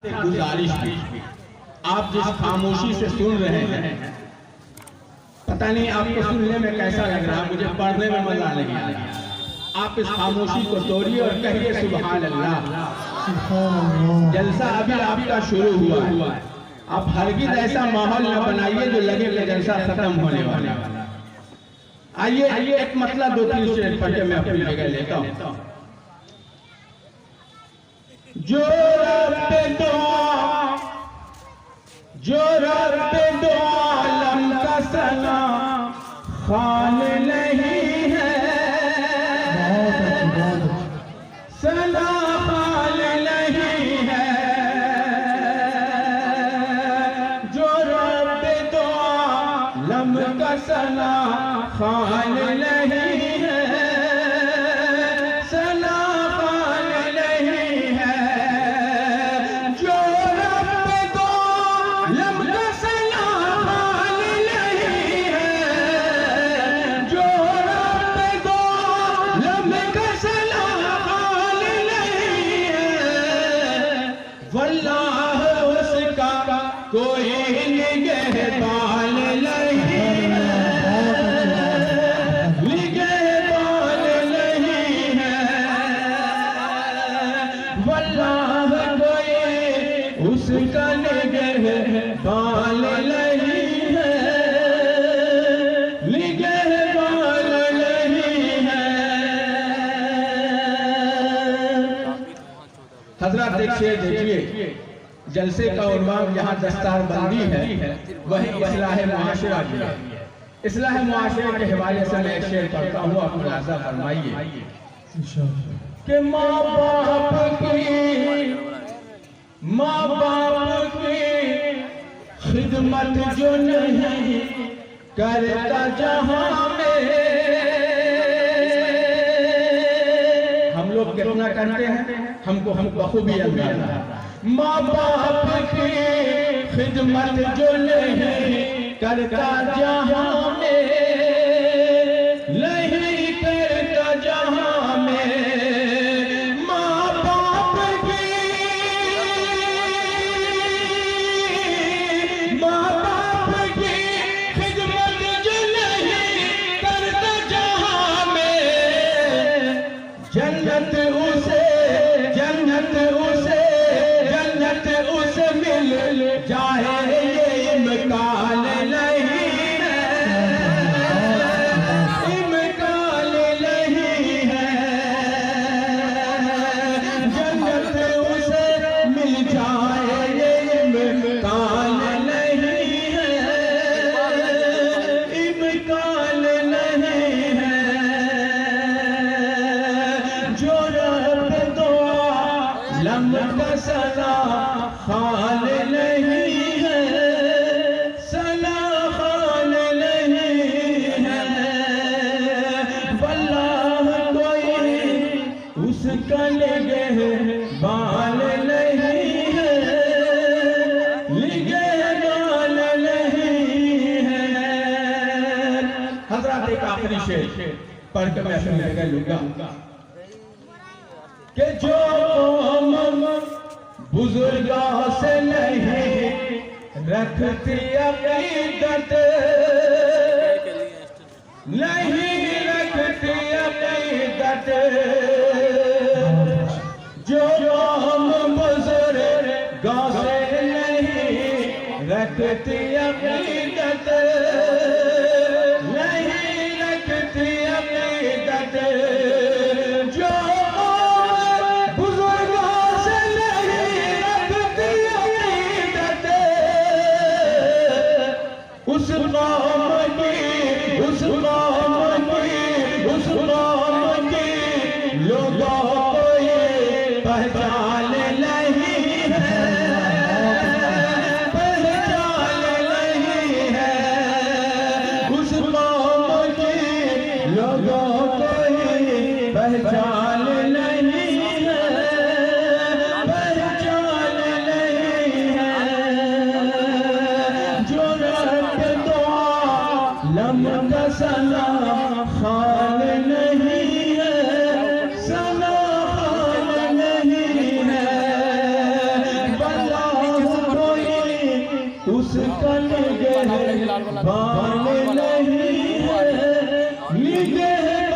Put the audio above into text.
गुजारिश थी, आप जिस खामोशी से सुन रहे हैं, पता नहीं आपको सुनने में कैसा लग रहा है, मुझे पढ़ने में मजा नहीं आ रहा। आप इस खामोशी को तोड़िए और कहिए सुभान अल्लाह। जलसा अभी आपका शुरू हुआ है, आप हरगिज़ ऐसा माहौल न बनाइए जो लगे कि जलसा खत्म होने वाला है। आइए एक मतलब दो तीन शेर पढ़ के मैं अपनी जगह लेता हूँ। जो रब दो आलम का सना खान नहीं है, सना खान नहीं है। जो रब दो आलम का सना खान नहीं है, वल्लाह उसका कोई निगहबान नहीं है, निगहबान नहीं है। वल्लाह कोई उसका निगहबान नहीं है, निगहबान नहीं है। हजरत एक शेर देखिए, जलसे का उन्वान यहाँ दस्तारबंदी है, वही इस्लाह मुआशरा भी है। इस्लाह मुआशरे के हवाले से मैं एक शेर पढ़ता हूँ, आप मुलाज़ा फरमाइए कि माँ बाप की खिदमत जो नहीं करता जहाँ में, हम लोग कितना करते हैं हमको बखूबी अंदाजा है। माँ बाप की खिदमत जो नहीं करता जहाँ में, नहीं करता जहाँ में। माँ बाप की खिदमत जो नहीं करता जहाँ में, जन्नत उसे मिल जाए ये इम्कान नहीं है, इम्कान नहीं है। जन्नत उसे मिल जाए ये इम्कान नहीं है, इम्कान नहीं है। जो रब दो आलम का सना खान नहीं है, सना खान नहीं है। वल्लाह कोई उसका निगहबान नहीं है, निगहबान नहीं है। हज़रात एक आखिरी शेर पढ़ के मैं अपनी जगह लूंगा कि जो बुजुर्गों से नहीं रखती अक़ीदत, नहीं रखती अक़ीदत। जो हम बुजुर्गों से नहीं रखती अक़ीदत, नहीं रखती अक़ीदत। उस कौम की लोगों को ये पहचान नहीं है, पहचान नहीं है। उस कौम के लोगों को ये पहचान नहीं है, पहचान नहीं है। जो रब दो आलम का सना खान नहीं है, सना खान नहीं है। उसका निगहबान नहीं है, निगहबान